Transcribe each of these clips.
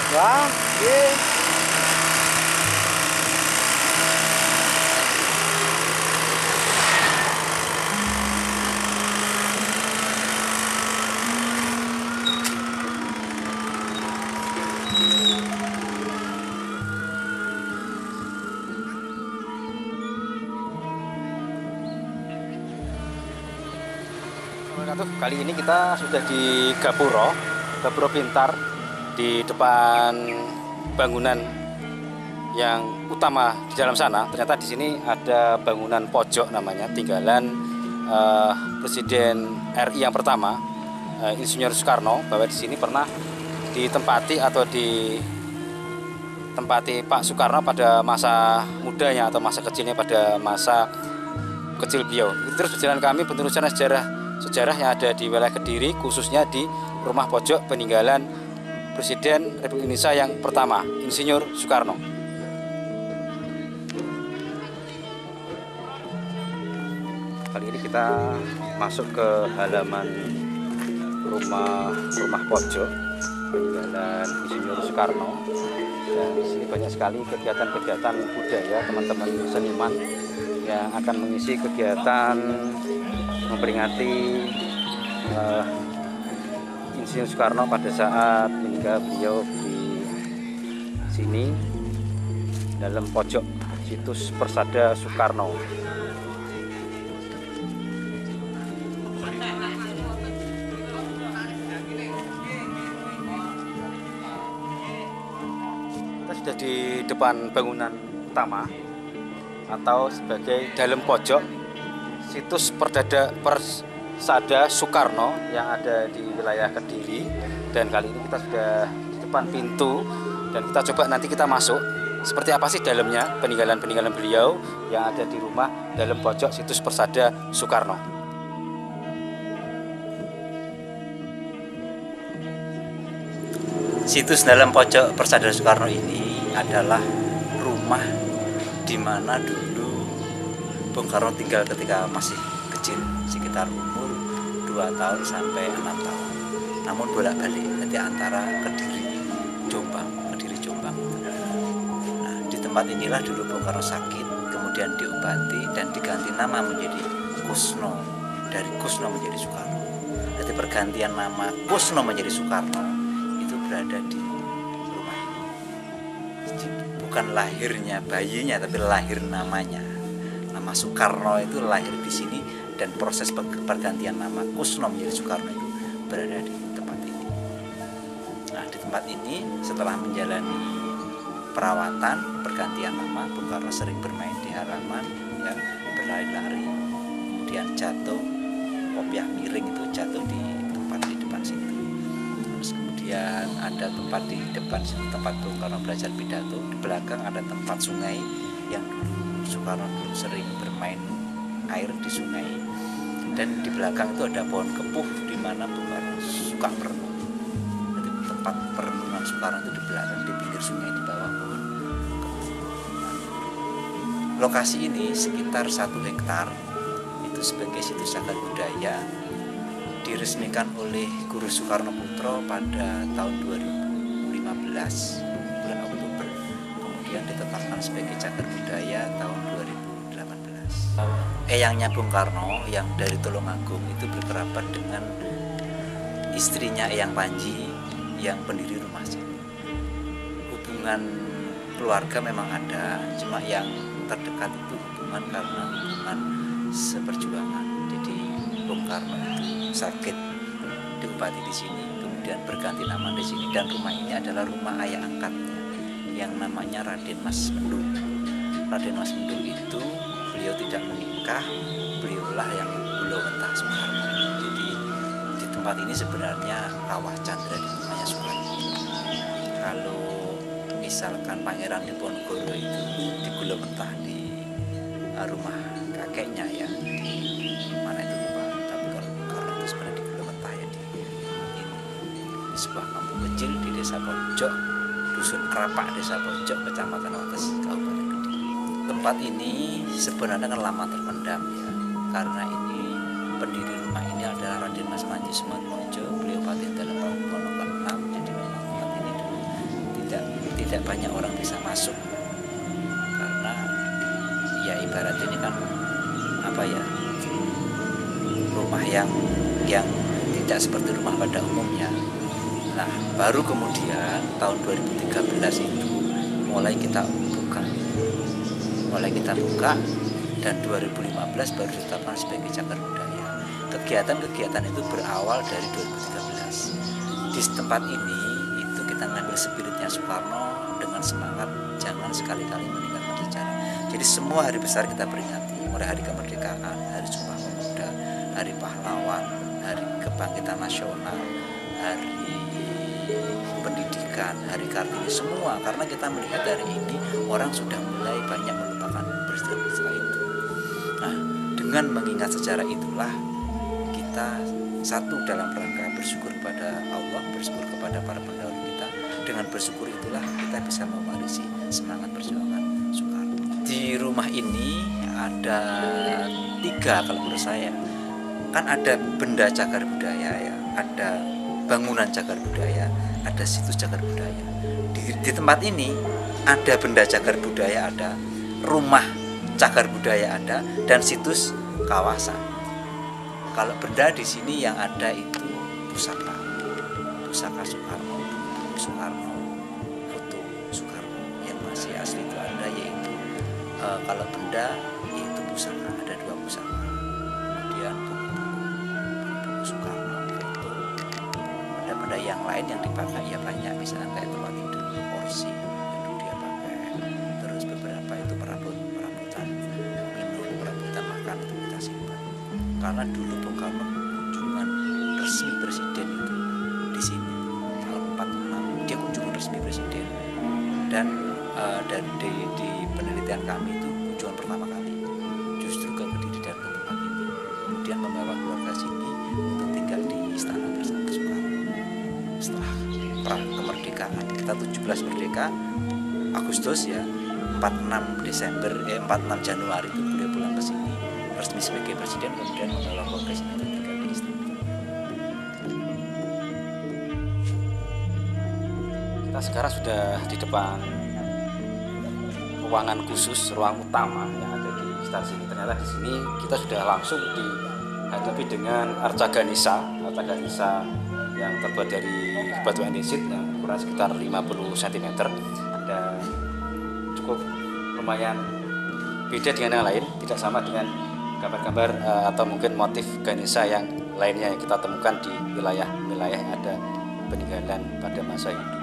Wah, iya. Kali ini kita sudah di Gapuro Pintar, di depan bangunan yang utama di dalam sana. Ternyata di sini ada bangunan pojok namanya, tinggalan Presiden RI yang pertama, Insinyur Soekarno, bahwa di sini pernah ditempati atau ditempati Pak Soekarno pada masa mudanya atau masa kecilnya, pada masa kecil beliau. Terus berjalan kami penelusuran sejarah yang ada di wilayah Kediri, khususnya di rumah pojok peninggalan Presiden Republik Indonesia yang pertama, Insinyur Soekarno. Kali ini kita masuk ke halaman rumah pojok peninggalan Insinyur Soekarno, dan di sini banyak sekali kegiatan-kegiatan budaya teman-teman seniman yang akan mengisi kegiatan memperingati Insinyur Soekarno pada saat meninggal beliau di sini dalam pojok situs Persada Soekarno. Kita sudah di depan bangunan utama atau sebagai dalam pojok situs Persada Soekarno yang ada di wilayah Kediri. Dan kali ini kita sudah di depan pintu dan kita coba nanti kita masuk seperti apa sih dalamnya peninggalan beliau yang ada di rumah dalam pojok situs Persada Soekarno. Situs dalam pojok Persada Soekarno ini adalah rumah di mana dulu Bung Karno tinggal ketika masih kecil, sekitar umur 2 tahun sampai 6 tahun. Namun bolak-balik nanti antara Kediri Jombang. Nah, di tempat inilah dulu Bung Karno sakit, kemudian diobati dan diganti nama menjadi Kusno, dari Kusno menjadi Soekarno. Jadi pergantian nama Kusno menjadi Soekarno itu berada di rumah ini. Bukan lahirnya bayinya, tapi lahir namanya. Nama Soekarno itu lahir di sini, dan proses pergantian nama Kusno menjadi Soekarno itu berada di tempat ini. Nah, di tempat ini setelah menjalani perawatan pergantian nama, Bung Karno sering bermain di halaman, ya, berlari-lari, kemudian jatuh, kopiah miring itu jatuh di tempat di depan situ. Terus kemudian ada tempat di depan situ, tempat Bung Karno belajar pidato. Di belakang ada tempat sungai yang dulu Soekarno dulu sering bermain air di sungai, dan di belakang itu ada pohon kepuh di mana Bung Karno suka merenung. Jadi tempat perenungan Soekarno itu di belakang, di pinggir sungai di bawah pohon kepuh. Lokasi ini sekitar 1 hektar itu sebagai situs cagar budaya, diresmikan oleh Guru Soekarno Putro pada tahun 2015 bulan Oktober. Kemudian ditetapkan sebagai cagar budaya tahun 2018. Eyangnya Bung Karno yang dari Tulungagung itu berkerabat dengan istrinya Eyang Panji yang pendiri rumah sini. Hubungan keluarga memang ada, cuma yang terdekat itu hubungan karena hubungan seperjuangan. Jadi Bung Karno itu sakit, diobati di sini, kemudian berganti nama di sini, dan rumah ini adalah rumah ayah angkatnya yang namanya Raden Mas Mendung. Raden Mas Mendung itu beliau tidak menikah, beliaulah yang Bulawentah Soekarno. Jadi di tempat ini sebenarnya kawah candra di rumahnya Soekarno. Kalau misalkan Pangeran Diponegoro itu di Bulawentah di rumah kakeknya, ya di mana itu lupa, tapi kalau Karno itu sebenarnya di Bulawentah, ya di sebuah kampung kecil di desa Pojok, dusun Kerapak, desa Pojok, kecamatan Wates, Kabupaten Kediri. Tempat ini sebenarnya kan lama terpendam, ya, karena ini pendiri rumah ini adalah Raden Mas Manji Sumatmojo. Beliau paten dalam tahun 6. Jadi memang tempat ini dulu tidak banyak orang bisa masuk, karena ya ibarat ini kan apa ya, rumah yang tidak seperti rumah pada umumnya. Nah, baru kemudian tahun 2013 itu mulai kita buka, dan 2015 baru ditetapkan sebagai cagar budaya. Kegiatan-kegiatan itu berawal dari 2013. Di tempat ini itu kita ngambil spiritnya Soekarno dengan semangat jangan sekali-kali meninggalkan sejarah. Jadi semua hari besar kita peringati, mulai hari kemerdekaan, hari Sumpah Pemuda, hari pahlawan, hari kebangkitan nasional, hari pendidikan, hari Kartini, semua, karena kita melihat dari ini orang sudah mulai banyak melupakan peristiwa-peristiwa itu. Nah, dengan mengingat sejarah itulah kita satu dalam rangka bersyukur kepada Allah, bersyukur kepada para pendahulu kita. Dengan bersyukur itulah kita bisa mewarisi semangat perjuangan Soekarno. Di rumah ini ada 3 kalau menurut saya. Kan ada benda cagar budaya ya, ada bangunan cagar budaya, ada situs cagar budaya. Di tempat ini ada benda cagar budaya, ada rumah cagar budaya ada, dan situs kawasan. Kalau benda di sini yang ada itu pusaka Soekarno, Soekarno, foto Soekarno yang masih asli itu ada, yaitu kalau benda itu pusaka, ada 2 pusaka. Kemudian buku Soekarno, foto. Ada benda yang lain yang dipakai ya banyak, misalnya kayak tempat tidur, kursi yang dulu dia pakai. Terus beberapa itu perabotan minum, perabotan makan itu kita simpan. Karena dulu Bung Karno kunjungan resmi presiden itu di sini tahun 46, dia kunjungan resmi presiden, dan di penelitian kami itu kunjungan pertama kali justru ke Kediri dan ke tempat ini, kemudian membawa keluarga sini untuk tinggal di istana bersama Soekarno. Setelah perang kemerdekaan, kita 17 merdeka Agustus ya, 46 Januari itu beliau pulang ke sini resmi sebagai presiden, kemudian membawa keluarga sini untuk tinggal di istana. Kita sekarang sudah di depan ruangan khusus, ruang utama yang ada di stasiun sini. Ternyata di sini kita sudah langsung dihadapi dengan arca Ganesha yang terbuat dari batu andesit yang ukuran sekitar 50 cm. Ada cukup lumayan beda dengan yang lain, tidak sama dengan gambar-gambar atau mungkin motif Ganesha yang lainnya yang kita temukan di wilayah-wilayah yang ada peninggalan pada masa itu.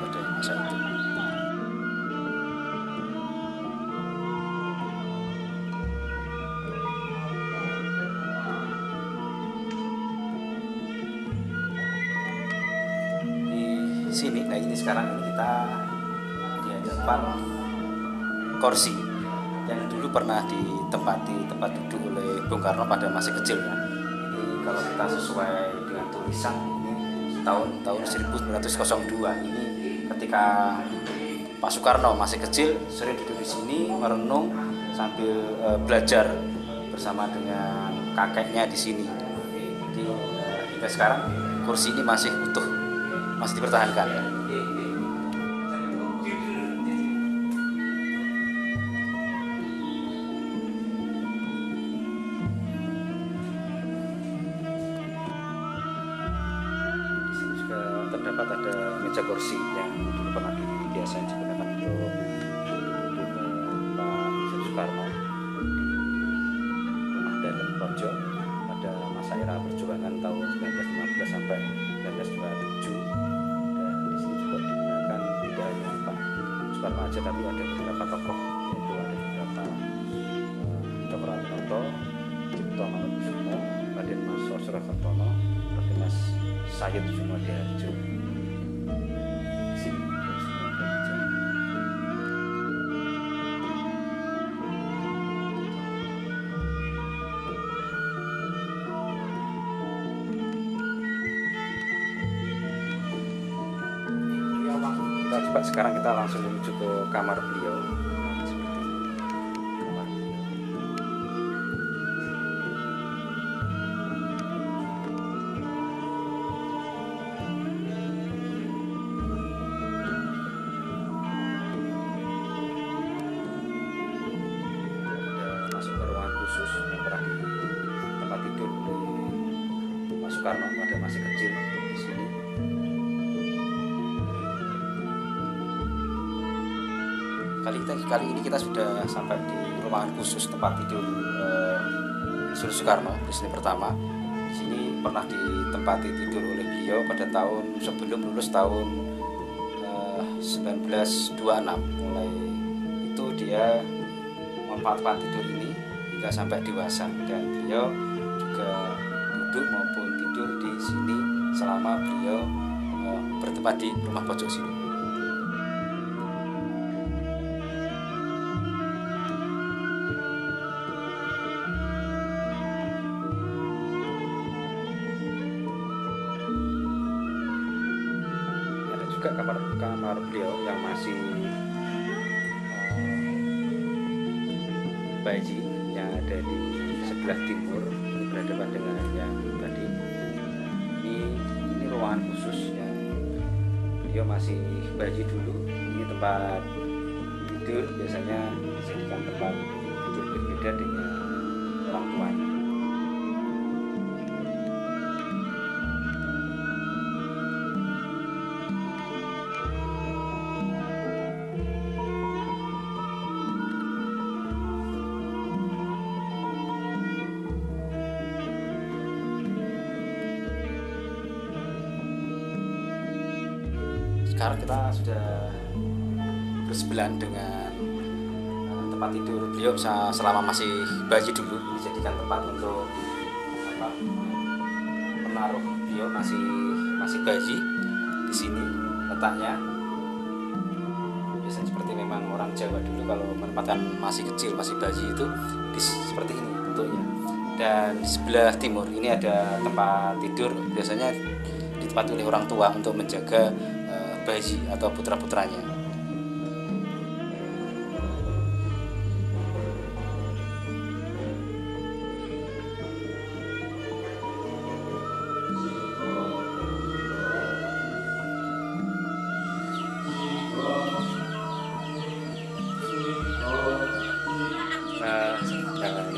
Sini, nah ini sekarang ini kita di hadapan kursi yang dulu pernah ditempati tempat duduk oleh Bung Karno pada masa kecil ya. Ini kalau kita sesuai dengan tulisan ini tahun 1902, ini ketika Pak Soekarno masih kecil sering duduk di sini merenung sambil belajar bersama dengan kakeknya di sini. Jadi hingga sekarang kursi ini masih utuh, masih dipertahankan. Di sini juga terdapat ada meja kursi yang dulu pernah biasa digunakan untuk Pak Soekarno di rumah dalam pojok pada masa era perjuangan tahun 1915 sampai 1927. Tidak hanya Pak Soekarno aja, tapi ada beberapa tokoh, yaitu ada beberapa Dr. Aminoto, Cipto Mangunkusumo, Raden Mas Sosrokertono, Raden Mas Sayid Sumodarjo. Coba sekarang kita langsung menuju ke kamar beliau. juga masih kecil di sini. Kali ini kita sudah sampai di ruangan khusus tempat tidur Insinyur Soekarno, Presiden pertama. Di sini pernah ditempati tidur oleh beliau pada tahun sebelum lulus tahun 1926. Mulai itu dia memanfaatkan tidur ini hingga sampai dewasa, dan beliau juga duduk maupun tidur di sini selama beliau bertempat di rumah pojok sini. Ada juga kamar beliau yang masih bayi yang ada di sebelah timur, berhadapan dengan yang tadi. Ini ruangan khusus yang beliau masih bayi dulu. Ini tempat tidur, biasanya dijadikan tempat tidur berbeda dengan orang tuanya. Sekarang kita sudah bersebelahan dengan tempat tidur beliau selama masih bayi dulu. Dijadikan tempat untuk menaruh beliau masih bayi. Di sini letaknya biasanya seperti memang orang Jawa dulu kalau menempatkan masih kecil, masih bayi itu seperti ini bentuknya. Dan di sebelah timur ini ada tempat tidur, biasanya ditempati oleh orang tua untuk menjaga bayi atau putra-putranya.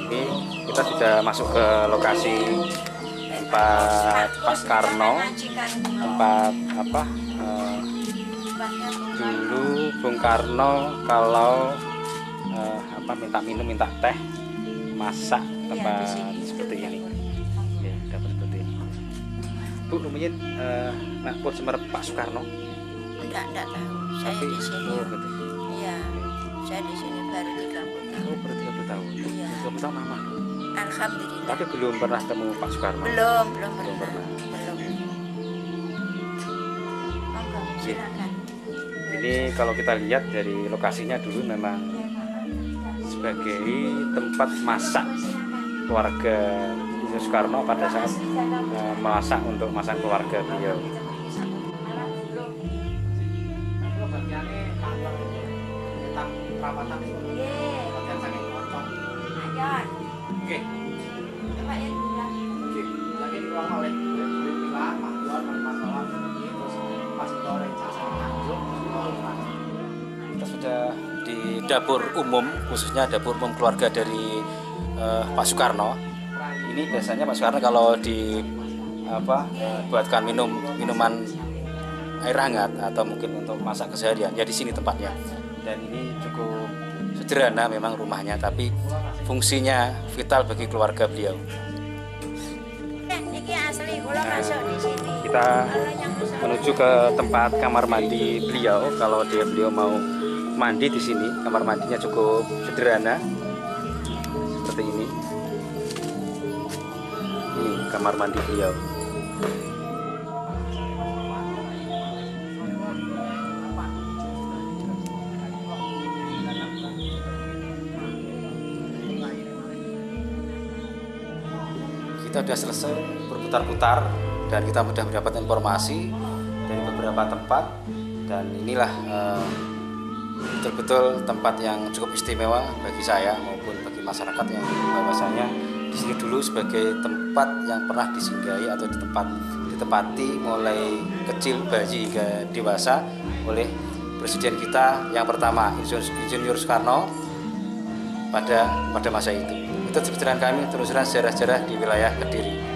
Ini kita sudah masuk ke lokasi tempat Pak Soekarno, tempat dulu Bung Karno kalau minta minum, minta teh, masak tempat seperti ini. Ya, dapat seperti ini. Bu, rumahnya nak pun semerep Pak Soekarno? Enggak tahu. Saya di sini. Oh, betul. Iya. Saya di sini baru 30 tahun. Oh, baru 30 tahun. Iya. 30 tahun lama. Alhamdulillah. Tapi belum pernah ketemu Pak Soekarno. Belum pernah. Belum. Monggo, silakan. Ini kalau kita lihat dari lokasinya dulu memang sebagai tempat masak keluarga Insinyur Soekarno pada saat masak untuk masak keluarga beliau. Kita sudah di dapur umum, khususnya dapur umum keluarga dari Pak Soekarno. Ini biasanya Pak Soekarno kalau buatkan minuman air hangat atau mungkin untuk masak keseharian, ya di sini tempatnya. Dan ini cukup sederhana memang rumahnya, tapi fungsinya vital bagi keluarga beliau. Kita menuju ke tempat kamar mandi beliau. Kalau beliau mau mandi di sini, kamar mandinya cukup sederhana seperti ini. Ini kamar mandi beliau. Kita sudah selesai berputar-putar dan kita sudah mendapat informasi dari beberapa tempat, dan inilah betul-betul tempat yang cukup istimewa bagi saya maupun bagi masyarakat yang bahwasanya di sini dulu sebagai tempat yang pernah disinggahi atau ditempati mulai kecil bayi hingga dewasa oleh presiden kita yang pertama, Insinyur Soekarno pada masa itu. Itu sejarah kami, telusuran sejarah-sejarah di wilayah Kediri.